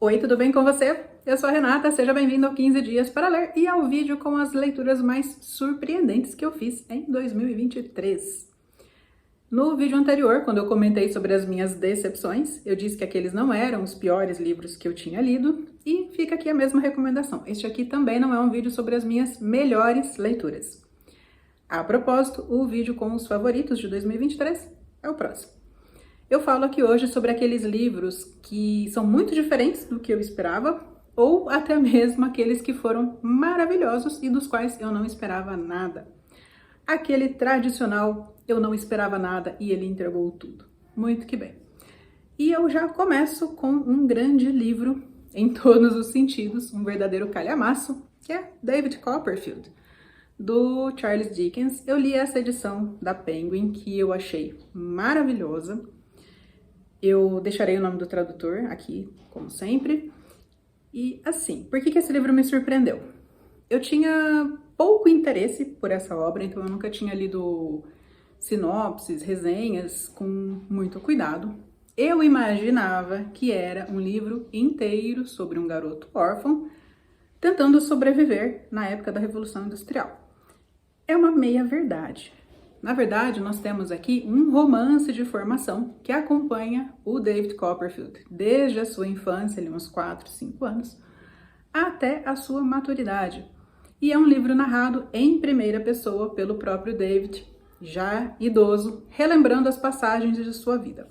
Oi, tudo bem com você? Eu sou a Renata, seja bem-vindo ao 15 Dias para Ler e ao vídeo com as leituras mais surpreendentes que eu fiz em 2023. No vídeo anterior, quando eu comentei sobre as minhas decepções, eu disse que aqueles não eram os piores livros que eu tinha lido e fica aqui a mesma recomendação. Este aqui também não é um vídeo sobre as minhas melhores leituras. A propósito, o vídeo com os favoritos de 2023 é o próximo. Eu falo aqui hoje sobre aqueles livros que são muito diferentes do que eu esperava, ou até mesmo aqueles que foram maravilhosos e dos quais eu não esperava nada. Aquele tradicional, eu não esperava nada e ele entregou tudo. Muito que bem. E eu já começo com um grande livro em todos os sentidos, um verdadeiro calhamaço, que é David Copperfield, do Charles Dickens. Eu li essa edição da Penguin, que eu achei maravilhosa. Eu deixarei o nome do tradutor aqui, como sempre. E assim, por que esse livro me surpreendeu? Eu tinha pouco interesse por essa obra, então eu nunca tinha lido sinopses, resenhas com muito cuidado. Eu imaginava que era um livro inteiro sobre um garoto órfão tentando sobreviver na época da Revolução Industrial. É uma meia-verdade. Na verdade, nós temos aqui um romance de formação que acompanha o David Copperfield desde a sua infância, ali uns 4, 5 anos, até a sua maturidade. E é um livro narrado em primeira pessoa pelo próprio David, já idoso, relembrando as passagens de sua vida.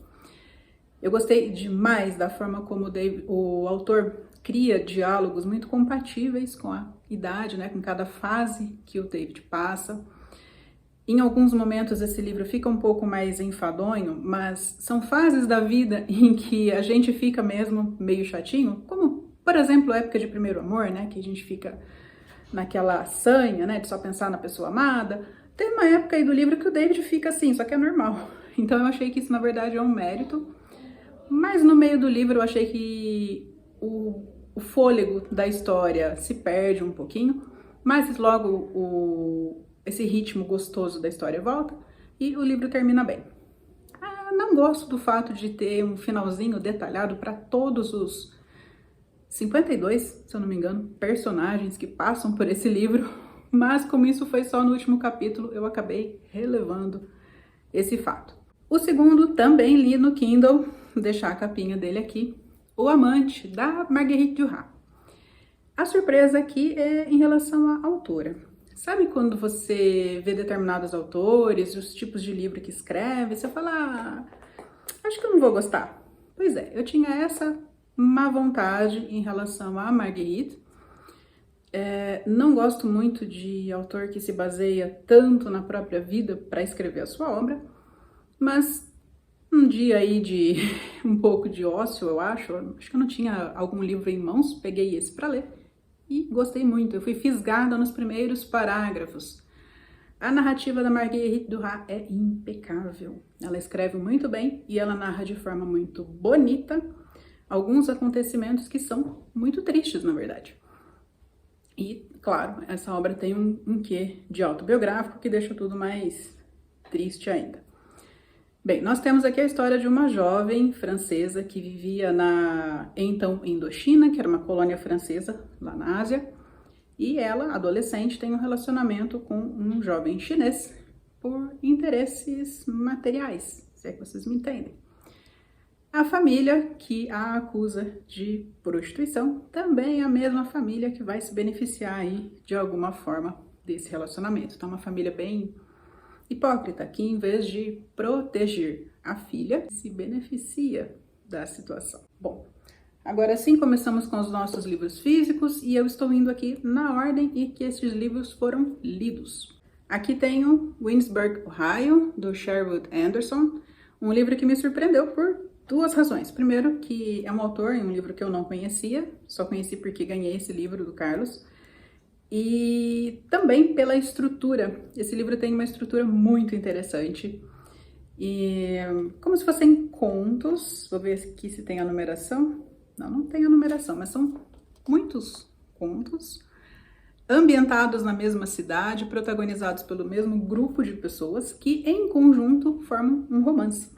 Eu gostei demais da forma como o autor cria diálogos muito compatíveis com a idade, né, com cada fase que o David passa. Em alguns momentos esse livro fica um pouco mais enfadonho, mas são fases da vida em que a gente fica mesmo meio chatinho, como, por exemplo, a época de primeiro amor, né, que a gente fica naquela sanha, né, de só pensar na pessoa amada. Tem uma época aí do livro que o David fica assim, só que é normal. Então eu achei que isso, na verdade, é um mérito. Mas no meio do livro eu achei que o fôlego da história se perde um pouquinho, mas logo esse ritmo gostoso da história volta e o livro termina bem. Não gosto do fato de ter um finalzinho detalhado para todos os 52, se eu não me engano, personagens que passam por esse livro, mas como isso foi só no último capítulo, eu acabei relevando esse fato. O segundo também li no Kindle, vou deixar a capinha dele aqui, O Amante, da Marguerite Duras. A surpresa aqui é em relação à autora. Sabe quando você vê determinados autores, os tipos de livro que escreve, você fala, acho que eu não vou gostar. Pois é, eu tinha essa má vontade em relação a Marguerite. Não gosto muito de autor que se baseia tanto na própria vida para escrever a sua obra, mas um dia aí de um pouco de ócio, eu acho que eu não tinha algum livro em mãos, peguei esse para ler. E gostei muito, eu fui fisgada nos primeiros parágrafos. A narrativa da Marguerite Duras é impecável. Ela escreve muito bem e ela narra de forma muito bonita alguns acontecimentos que são muito tristes, na verdade. E, claro, essa obra tem um quê de autobiográfico que deixa tudo mais triste ainda. Bem, nós temos aqui a história de uma jovem francesa que vivia na então Indochina, que era uma colônia francesa lá na Ásia, e ela, adolescente, tem um relacionamento com um jovem chinês por interesses materiais, se é que vocês me entendem. A família que a acusa de prostituição também é a mesma família que vai se beneficiar aí de alguma forma desse relacionamento. Então, é uma família bem hipócrita, que em vez de proteger a filha, se beneficia da situação. Bom, agora sim começamos com os nossos livros físicos e eu estou indo aqui na ordem em que esses livros foram lidos. Aqui tenho Winsburg, Ohio, do Sherwood Anderson, um livro que me surpreendeu por duas razões. Primeiro, que é um autor em um livro que eu não conhecia, só conheci porque ganhei esse livro do Carlos, e também pela estrutura. Esse livro tem uma estrutura muito interessante, e como se fossem contos. Vou ver aqui se tem a numeração. Não tem a numeração, mas são muitos contos ambientados na mesma cidade, protagonizados pelo mesmo grupo de pessoas que em conjunto formam um romance.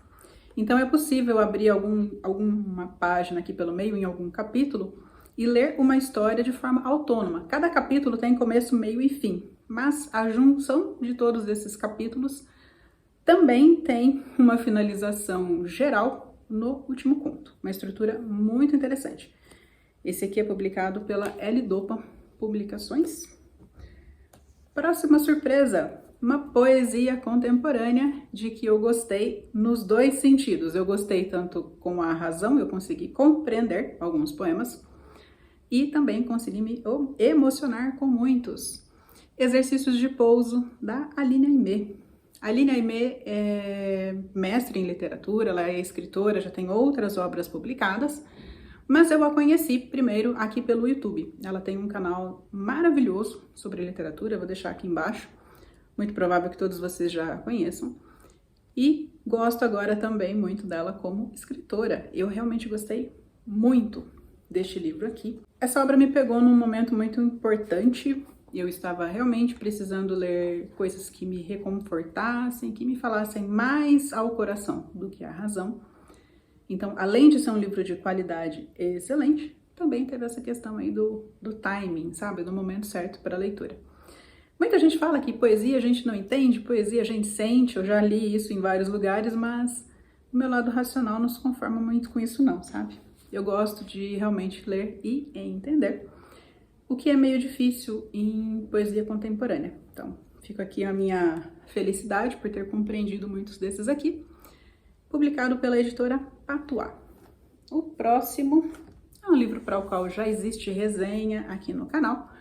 Então é possível abrir alguma página aqui pelo meio, em algum capítulo, e ler uma história de forma autônoma. Cada capítulo tem começo, meio e fim, mas a junção de todos esses capítulos também tem uma finalização geral no último conto. Uma estrutura muito interessante. Esse aqui é publicado pela L-Dopa Publicações. Próxima surpresa, uma poesia contemporânea de que eu gostei nos dois sentidos. Eu gostei tanto com a razão, eu consegui compreender alguns poemas, e também consegui me emocionar com muitos. Exercícios de Pouso, da Aline Aimé. A Aline Aimé é mestre em literatura, ela é escritora, já tem outras obras publicadas, mas eu a conheci primeiro aqui pelo YouTube. Ela tem um canal maravilhoso sobre literatura, eu vou deixar aqui embaixo, muito provável que todos vocês já conheçam. E gosto agora também muito dela como escritora. Eu realmente gostei muito deste livro aqui. Essa obra me pegou num momento muito importante. Eu estava realmente precisando ler coisas que me reconfortassem, que me falassem mais ao coração do que à razão. Então, além de ser um livro de qualidade excelente, também teve essa questão aí do timing, sabe? Do momento certo para a leitura. Muita gente fala que poesia a gente não entende, poesia a gente sente, eu já li isso em vários lugares, mas o meu lado racional não se conforma muito com isso não, sabe? Eu gosto de realmente ler e entender, o que é meio difícil em poesia contemporânea. Então, fica aqui a minha felicidade por ter compreendido muitos desses aqui, publicado pela editora Patuá. O próximo é um livro para o qual já existe resenha aqui no canal,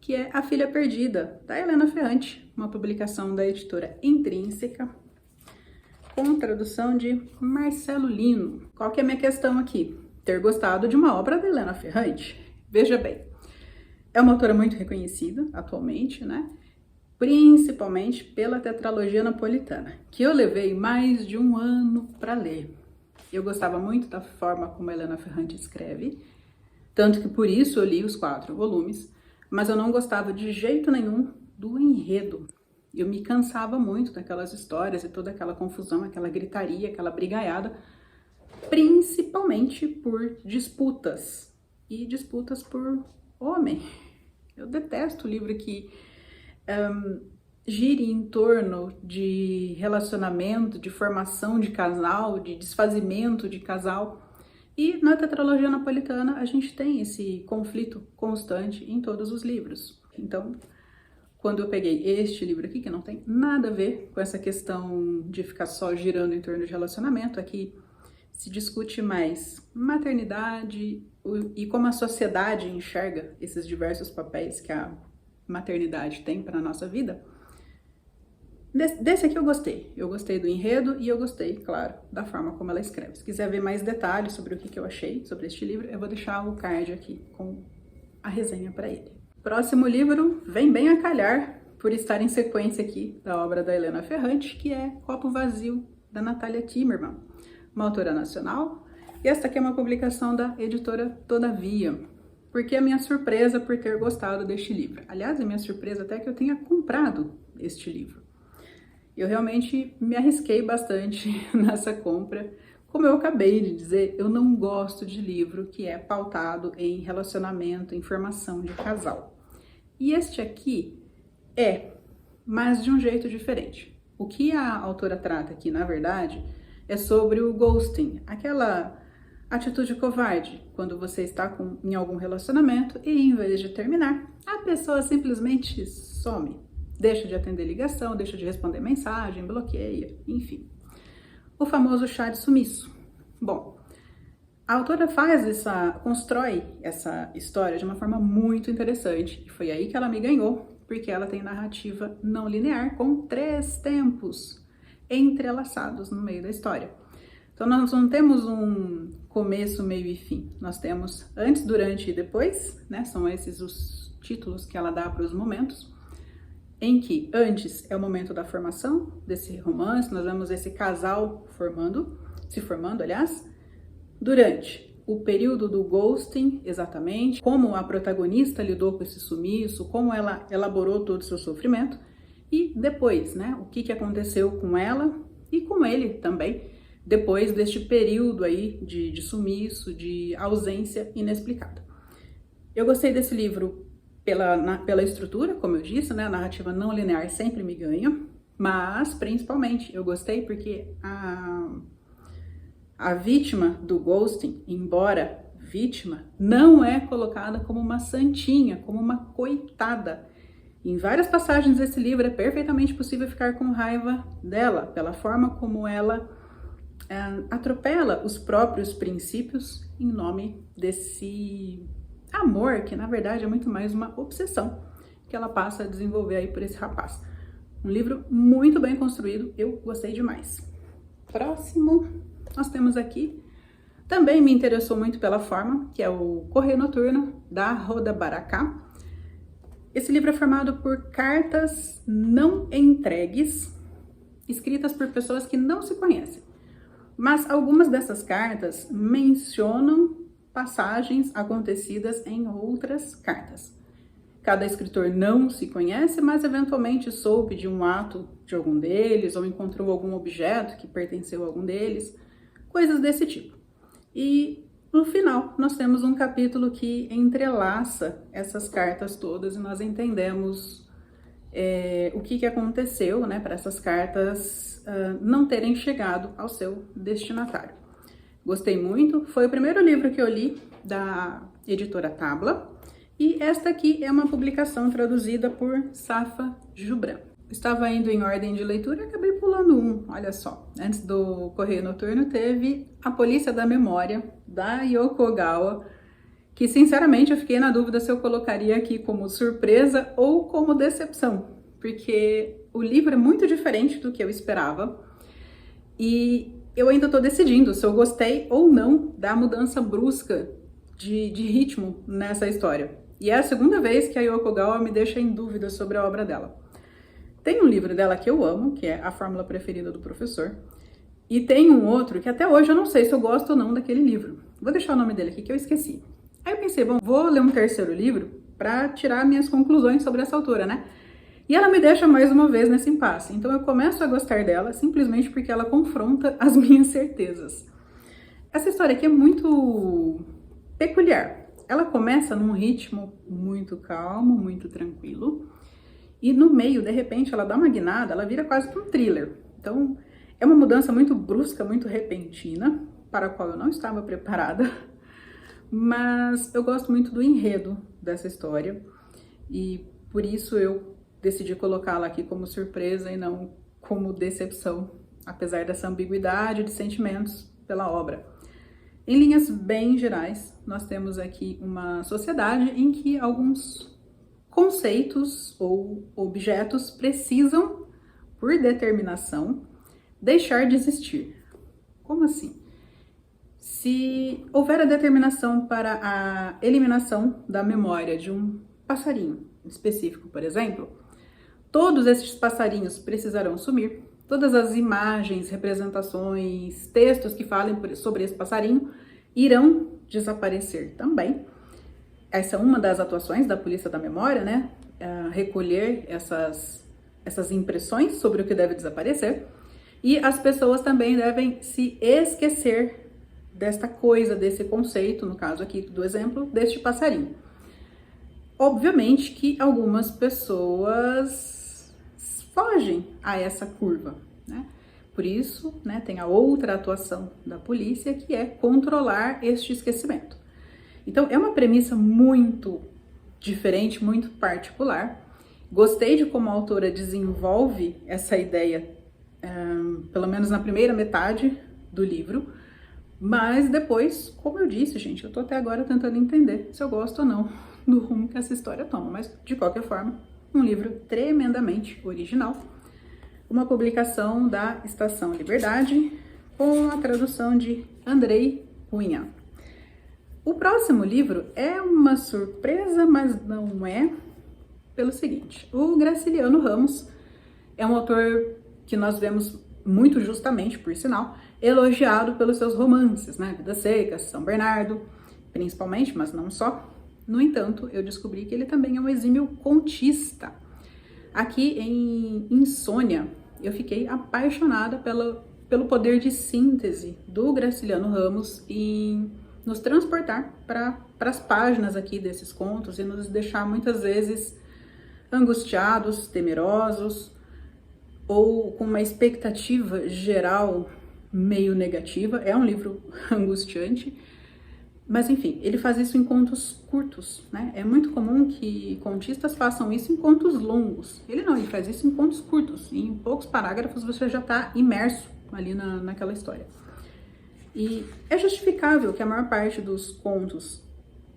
que é A Filha Perdida, da Helena Ferrante, uma publicação da editora Intrínseca, com tradução de Marcelo Lino. Qual que é a minha questão aqui? Ter gostado de uma obra da Helena Ferrante. Veja bem, é uma autora muito reconhecida atualmente, né? Principalmente pela tetralogia napolitana, que eu levei mais de um ano para ler. Eu gostava muito da forma como a Helena Ferrante escreve, tanto que por isso eu li os 4 volumes, mas eu não gostava de jeito nenhum do enredo. Eu me cansava muito daquelas histórias e toda aquela confusão, aquela gritaria, aquela brigaiada, principalmente por disputas, e disputas por homem. Eu detesto livro que gire em torno de relacionamento, de formação de casal, de desfazimento de casal. E na tetralogia napolitana a gente tem esse conflito constante em todos os livros. Então, quando eu peguei este livro aqui, que não tem nada a ver com essa questão de ficar só girando em torno de relacionamento, aqui se discute mais maternidade e como a sociedade enxerga esses diversos papéis que a maternidade tem para a nossa vida. Desse aqui eu gostei do enredo e eu gostei, claro, da forma como ela escreve. Se quiser ver mais detalhes sobre o que eu achei sobre este livro, eu vou deixar o card aqui com a resenha para ele. Próximo livro vem bem a calhar por estar em sequência aqui da obra da Helena Ferrante, que é Copo Vazio, da Natália Timmerman, uma autora nacional. E esta aqui é uma publicação da editora Todavia. Porque a minha surpresa por ter gostado deste livro. Aliás, a minha surpresa até que eu tenha comprado este livro. Eu realmente me arrisquei bastante nessa compra. Como eu acabei de dizer, eu não gosto de livro que é pautado em relacionamento, em formação de casal. E este aqui é, mas de um jeito diferente. O que a autora trata aqui, na verdade, é sobre o ghosting, aquela atitude covarde, quando você está em algum relacionamento e, em vez de terminar, a pessoa simplesmente some. Deixa de atender ligação, deixa de responder mensagem, bloqueia, enfim. O famoso chá de sumiço. Bom, a autora constrói essa história de uma forma muito interessante. E foi aí que ela me ganhou, porque ela tem narrativa não linear com 3 tempos entrelaçados no meio da história. Então, nós não temos um começo, meio e fim. Nós temos antes, durante e depois, né? São esses os títulos que ela dá para os momentos, em que antes é o momento da formação desse romance, nós vemos esse casal se formando, aliás. Durante o período do ghosting, exatamente, como a protagonista lidou com esse sumiço, como ela elaborou todo o seu sofrimento. E depois, né, o que aconteceu com ela e com ele também, depois deste período aí de sumiço, de ausência inexplicada. Eu gostei desse livro pela estrutura, como eu disse, né? A narrativa não linear sempre me ganha, mas principalmente eu gostei porque a vítima do ghosting, embora vítima, não é colocada como uma santinha, como uma coitada. Em várias passagens desse livro é perfeitamente possível ficar com raiva dela, pela forma como ela atropela os próprios princípios em nome desse amor, que na verdade é muito mais uma obsessão que ela passa a desenvolver aí por esse rapaz. Um livro muito bem construído, eu gostei demais. Próximo, nós temos aqui, também me interessou muito pela forma, que é o Correio Noturno, da Hoda Baraka. Esse livro é formado por cartas não entregues, escritas por pessoas que não se conhecem. Mas algumas dessas cartas mencionam passagens acontecidas em outras cartas. Cada escritor não se conhece, mas eventualmente soube de um ato de algum deles, ou encontrou algum objeto que pertenceu a algum deles, coisas desse tipo. E no final nós temos um capítulo que entrelaça essas cartas todas e nós entendemos o que aconteceu, né, para essas cartas não terem chegado ao seu destinatário. Gostei muito, foi o primeiro livro que eu li da editora Tabla, e esta aqui é uma publicação traduzida por Safa Jubran. Estava indo em ordem de leitura e acabei pulando um, olha só. Antes do Correio Noturno teve A Polícia da Memória, da Yoko Ogawa, que sinceramente eu fiquei na dúvida se eu colocaria aqui como surpresa ou como decepção, porque o livro é muito diferente do que eu esperava e eu ainda estou decidindo se eu gostei ou não da mudança brusca de ritmo nessa história. E é a segunda vez que a Yoko Ogawa me deixa em dúvida sobre a obra dela. Tem um livro dela que eu amo, que é A Fórmula Preferida do Professor, e tem um outro que até hoje eu não sei se eu gosto ou não daquele livro. Vou deixar o nome dele aqui que eu esqueci. Aí eu pensei, bom, vou ler um terceiro livro para tirar minhas conclusões sobre essa autora, né? E ela me deixa mais uma vez nesse impasse. Então eu começo a gostar dela simplesmente porque ela confronta as minhas certezas. Essa história aqui é muito peculiar. Ela começa num ritmo muito calmo, muito tranquilo. E no meio, de repente, ela dá uma guinada, ela vira quase que um thriller. Então é uma mudança muito brusca, muito repentina, para a qual eu não estava preparada. Mas eu gosto muito do enredo dessa história. E por isso eu decidi colocá-la aqui como surpresa e não como decepção, apesar dessa ambiguidade de sentimentos pela obra. Em linhas bem gerais, nós temos aqui uma sociedade em que alguns conceitos ou objetos precisam, por determinação, deixar de existir. Como assim? Se houver a determinação para a eliminação da memória de um passarinho específico, por exemplo, todos esses passarinhos precisarão sumir, todas as imagens, representações, textos que falem sobre esse passarinho irão desaparecer também. Essa é uma das atuações da Polícia da Memória, né? Recolher essas impressões sobre o que deve desaparecer. E as pessoas também devem se esquecer desta coisa, desse conceito, no caso aqui do exemplo, deste passarinho. Obviamente que algumas pessoas fogem a essa curva, né? Por isso, né, tem a outra atuação da polícia, que é controlar este esquecimento. Então, é uma premissa muito diferente, muito particular. Gostei de como a autora desenvolve essa ideia, pelo menos na primeira metade do livro, mas depois, como eu disse, gente, eu tô até agora tentando entender se eu gosto ou não do rumo que essa história toma, mas de qualquer forma, um livro tremendamente original, uma publicação da Estação Liberdade, com a tradução de Andrei Cunha. O próximo livro é uma surpresa, mas não é, pelo seguinte: o Graciliano Ramos é um autor que nós vemos muito justamente, por sinal, elogiado pelos seus romances, né? Vidas Secas, São Bernardo, principalmente, mas não só. No entanto, eu descobri que ele também é um exímio contista. Aqui em Insônia, eu fiquei apaixonada pelo poder de síntese do Graciliano Ramos em nos transportar para as páginas aqui desses contos e nos deixar muitas vezes angustiados, temerosos ou com uma expectativa geral meio negativa. É um livro angustiante, mas enfim, ele faz isso em contos curtos, né? É muito comum que contistas façam isso em contos longos. Ele não, ele faz isso em contos curtos. Em poucos parágrafos você já está imerso ali naquela história. E é justificável que a maior parte dos contos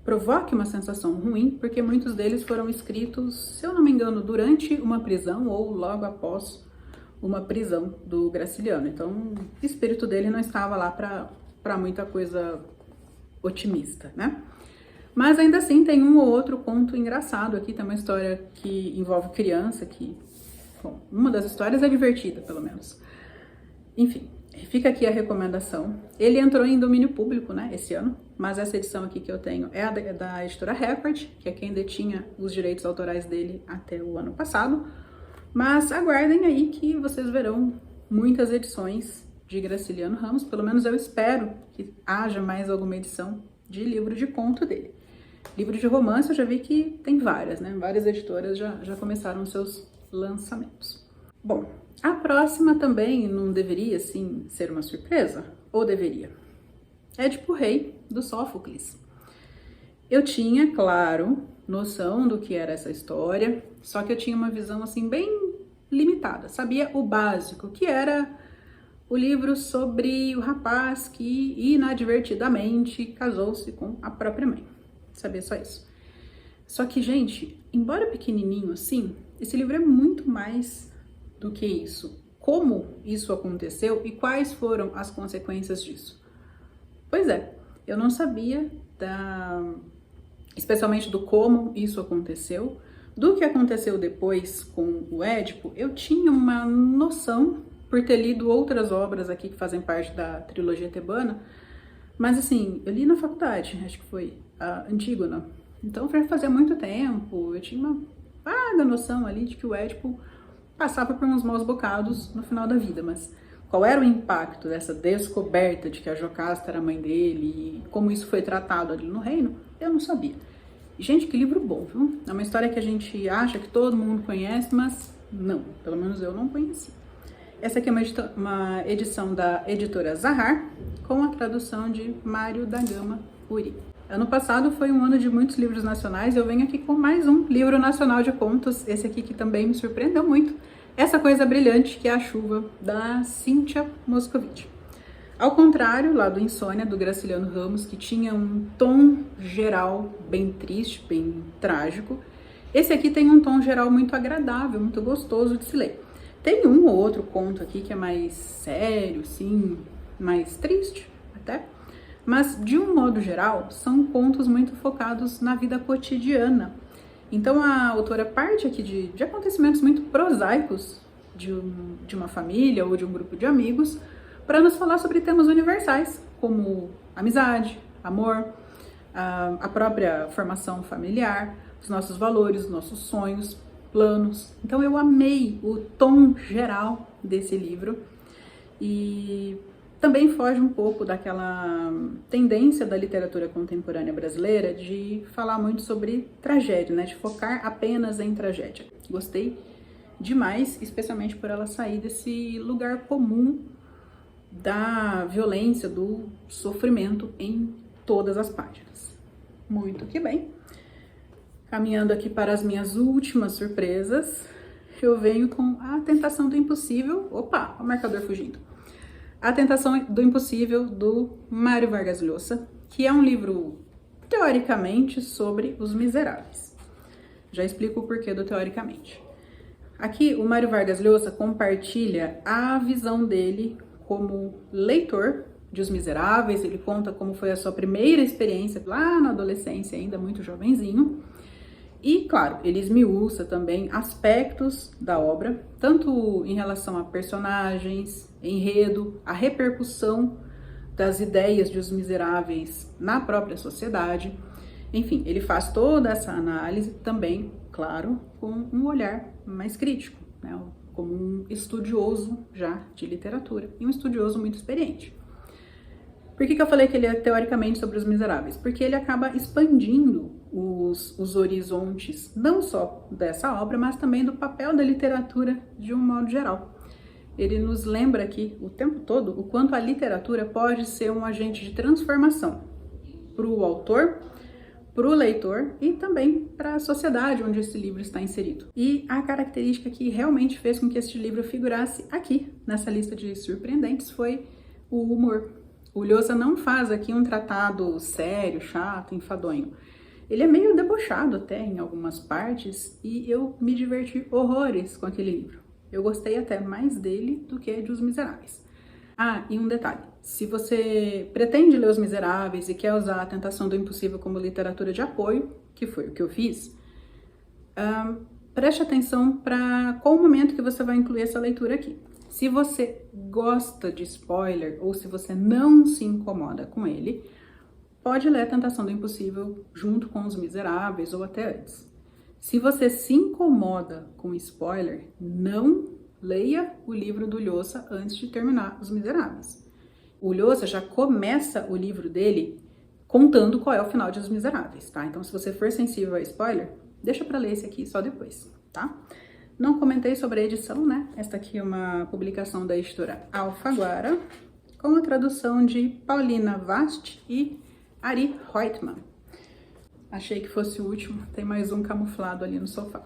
provoque uma sensação ruim, porque muitos deles foram escritos, se eu não me engano, durante uma prisão ou logo após uma prisão do Graciliano. Então, o espírito dele não estava lá para muita coisa otimista, né? Mas ainda assim tem um ou outro conto engraçado aqui, tem uma história que envolve criança, bom, uma das histórias é divertida, pelo menos. Enfim, fica aqui a recomendação. Ele entrou em domínio público, né, esse ano, mas essa edição aqui que eu tenho é a da editora Record, que é quem detinha os direitos autorais dele até o ano passado. Mas aguardem aí que vocês verão muitas edições de Graciliano Ramos, pelo menos eu espero que haja mais alguma edição de livro de conto dele. Livro de romance eu já vi que tem várias, né? Várias editoras já começaram seus lançamentos. Bom, a próxima também não deveria, assim, ser uma surpresa? Ou deveria? Édipo Rei, do Sófocles. Eu tinha, claro, noção do que era essa história, só que eu tinha uma visão, assim, bem limitada. Sabia o básico, que era o livro sobre o rapaz que inadvertidamente casou-se com a própria mãe. Sabia só isso. Só que, gente, embora pequenininho assim, esse livro é muito mais do que isso. Como isso aconteceu e quais foram as consequências disso? Pois é, eu não sabia especialmente do como isso aconteceu, do que aconteceu depois com o Édipo. Eu tinha uma noção por ter lido outras obras aqui que fazem parte da trilogia tebana, mas assim, eu li na faculdade, acho que foi a Antígona, então foi fazia muito tempo, eu tinha uma vaga noção ali de que o Édipo passava por uns maus bocados no final da vida, mas qual era o impacto dessa descoberta de que a Jocasta era a mãe dele e como isso foi tratado ali no reino, eu não sabia. Gente, que livro bom, viu? É uma história que a gente acha que todo mundo conhece, mas não, pelo menos eu não conhecia. Essa aqui é uma edição da editora Zahar, com a tradução de Mário da Gama Uri. Ano passado foi um ano de muitos livros nacionais, eu venho aqui com mais um livro nacional de contos, esse aqui que também me surpreendeu muito, Essa Coisa Brilhante, que é A Chuva, da Cíntia Moscovitch. Ao contrário, lá do Insônia, do Graciliano Ramos, que tinha um tom geral bem triste, bem trágico, esse aqui tem um tom geral muito agradável, muito gostoso de se ler. Tem um ou outro conto aqui que é mais sério, sim, mais triste até, mas de um modo geral são contos muito focados na vida cotidiana. Então a autora parte aqui de acontecimentos muito prosaicos de uma família ou de um grupo de amigos para nos falar sobre temas universais, como amizade, amor, a própria formação familiar, os nossos valores, os nossos sonhos, planos. Então eu amei o tom geral desse livro e também foge um pouco daquela tendência da literatura contemporânea brasileira de falar muito sobre tragédia, né? De focar apenas em tragédia. Gostei demais, especialmente por ela sair desse lugar comum da violência, do sofrimento em todas as páginas. Muito que bem. Caminhando aqui para as minhas últimas surpresas, eu venho com A Tentação do Impossível. Opa, o marcador fugindo. A Tentação do Impossível, do Mário Vargas Llosa, que é um livro, teoricamente, sobre os miseráveis. Já explico o porquê do teoricamente. Aqui, o Mário Vargas Llosa compartilha a visão dele como leitor de Os Miseráveis. Ele conta como foi a sua primeira experiência lá na adolescência, ainda muito jovenzinho. E, claro, ele esmiuça também aspectos da obra, tanto em relação a personagens, enredo, a repercussão das ideias de Os Miseráveis na própria sociedade. Enfim, ele faz toda essa análise também, claro, com um olhar mais crítico, né? como um estudioso já de literatura e um estudioso muito experiente. Por que eu falei que ele é teoricamente sobre Os Miseráveis? Porque ele acaba expandindo os horizontes, não só dessa obra, mas também do papel da literatura de um modo geral. Ele nos lembra aqui o tempo todo o quanto a literatura pode ser um agente de transformação para o autor, para o leitor e também para a sociedade onde esse livro está inserido. E a característica que realmente fez com que este livro figurasse aqui, nessa lista de surpreendentes, foi o humor. O Lhosa não faz aqui um tratado sério, chato, enfadonho. Ele é meio debochado até em algumas partes e eu me diverti horrores com aquele livro. Eu gostei até mais dele do que de Os Miseráveis. Ah, e um detalhe. Se você pretende ler Os Miseráveis e quer usar A Tentação do Impossível como literatura de apoio, que foi o que eu fiz, preste atenção para qual o momento que você vai incluir essa leitura aqui. Se você gosta de spoiler ou se você não se incomoda com ele, pode ler A Tentação do Impossível junto com Os Miseráveis ou até antes. Se você se incomoda com spoiler, não leia o livro do Lhosa antes de terminar Os Miseráveis. O Lhosa já começa o livro dele contando qual é o final de Os Miseráveis, tá? Então, se você for sensível a spoiler, deixa para ler esse aqui só depois, tá? Não comentei sobre a edição, né? Esta aqui é uma publicação da editora Alfaguara, com a tradução de Paulina Vast e Ari Reutemann. Achei que fosse o último, tem mais um camuflado ali no sofá.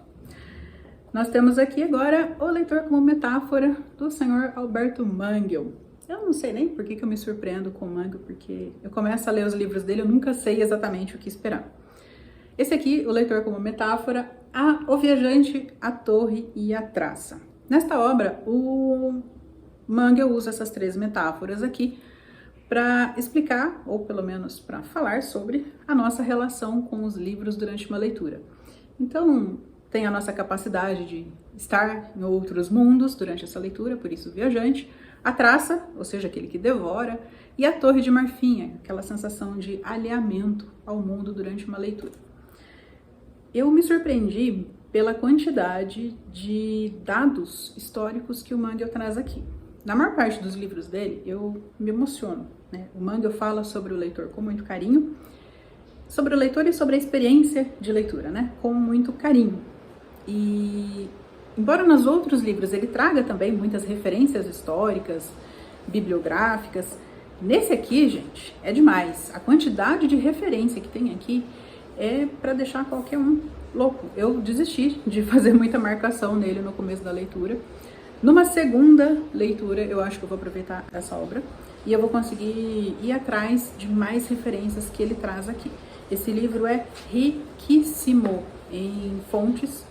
Nós temos aqui agora O Leitor como Metáfora, do senhor Alberto Mangel. Eu não sei nem por que eu me surpreendo com o Mangel, porque eu começo a ler os livros dele, eu nunca sei exatamente o que esperar. Esse aqui, O Leitor como Metáfora, O Viajante, a Torre e a Traça. Nesta obra, o Mangel usa essas três metáforas aqui para explicar, ou pelo menos para falar sobre a nossa relação com os livros durante uma leitura. Então, tem a nossa capacidade de estar em outros mundos durante essa leitura, por isso o viajante, a traça, ou seja, aquele que devora, e a torre de marfim, aquela sensação de alheamento ao mundo durante uma leitura. Eu me surpreendi pela quantidade de dados históricos que o Mangel traz aqui. Na maior parte dos livros dele, eu me emociono, né? O Mangel fala sobre o leitor com muito carinho, sobre o leitor e sobre a experiência de leitura, né? Com muito carinho. E, embora nos outros livros ele traga também muitas referências históricas, bibliográficas, nesse aqui, gente, é demais. A quantidade de referência que tem aqui é para deixar qualquer um louco. Eu desisti de fazer muita marcação nele no começo da leitura. Numa segunda leitura, eu acho que eu vou aproveitar essa obra e eu vou conseguir ir atrás de mais referências que ele traz aqui. Esse livro é riquíssimo em fontes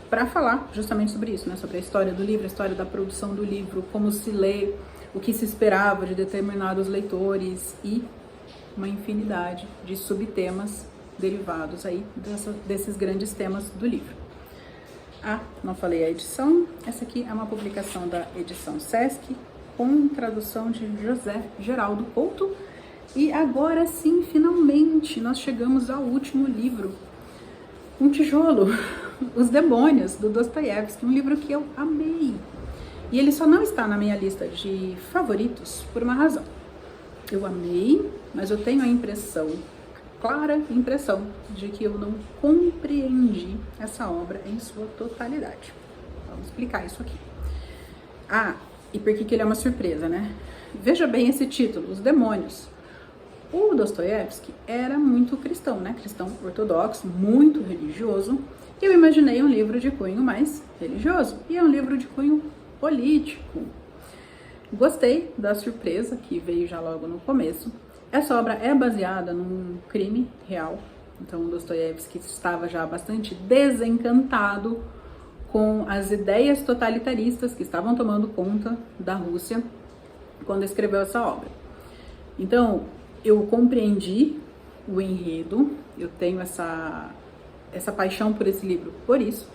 para falar justamente sobre isso, né? Sobre a história do livro, a história da produção do livro, como se lê, o que se esperava de determinados leitores e uma infinidade de subtemas derivados aí desses grandes temas do livro. Ah, não falei a edição. Essa aqui é uma publicação da edição Sesc, com tradução de José Geraldo Couto. E agora sim, finalmente, nós chegamos ao último livro. Um tijolo, Os Demônios, do Dostoiévski, um livro que eu amei. E ele só não está na minha lista de favoritos por uma razão. Eu amei, mas eu tenho a impressão, clara impressão, de que eu não compreendi essa obra em sua totalidade. Vamos explicar isso aqui. Ah, e por que ele é uma surpresa, né? Veja bem esse título, Os Demônios. O Dostoiévski era muito cristão, né? Cristão ortodoxo, muito religioso. E eu imaginei um livro de cunho mais religioso. E é um livro de cunho político. Gostei da surpresa que veio já logo no começo. Essa obra é baseada num crime real. Então, o Dostoiévski estava já bastante desencantado com as ideias totalitaristas que estavam tomando conta da Rússia quando escreveu essa obra. Então, eu compreendi o enredo, eu tenho essa paixão por esse livro por isso,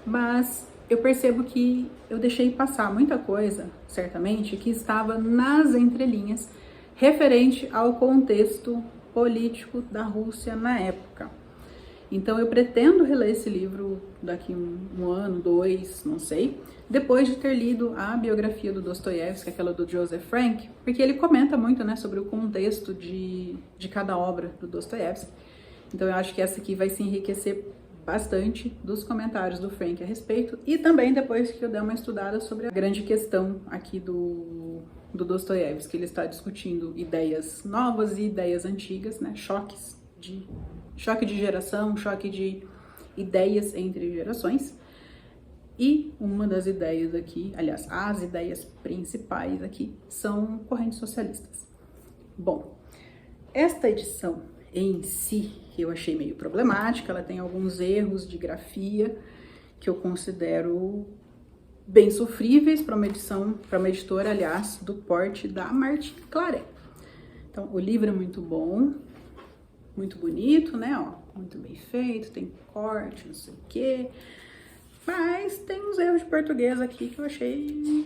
mas eu percebo que eu deixei passar muita coisa, certamente, que estava nas entrelinhas, referente ao contexto político da Rússia na época. Então eu pretendo reler esse livro daqui um ano, 2, não sei, depois de ter lido a biografia do Dostoiévski, aquela do Joseph Frank, porque ele comenta muito, né, sobre o contexto de cada obra do Dostoiévski. Então eu acho que essa aqui vai se enriquecer bastante dos comentários do Frank a respeito, e também depois que eu der uma estudada sobre a grande questão aqui do Dostoiévski, que ele está discutindo ideias novas e ideias antigas, né, choque de geração, choque de ideias entre gerações. E uma das ideias aqui, aliás, as ideias principais aqui, são correntes socialistas. Bom, esta edição em si eu achei meio problemática, ela tem alguns erros de grafia que eu considero bem sofríveis para uma editora, aliás, do porte da Martin Claret. Então, o livro é muito bom, muito bonito, né, ó, muito bem feito, tem corte, não sei o quê, mas tem uns erros de português aqui que eu achei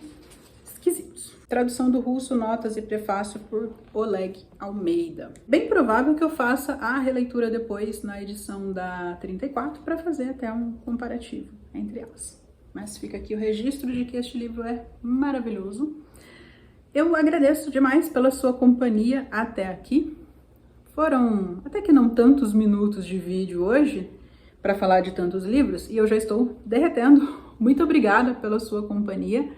esquisitos. Tradução do russo, notas e prefácio por Oleg Almeida. Bem provável que eu faça a releitura depois na edição da 34 para fazer até um comparativo entre elas. Mas fica aqui o registro de que este livro é maravilhoso. Eu agradeço demais pela sua companhia até aqui. Foram até que não tantos minutos de vídeo hoje para falar de tantos livros e eu já estou derretendo. Muito obrigada pela sua companhia.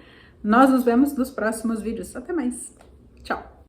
Nós nos vemos nos próximos vídeos. Até mais. Tchau!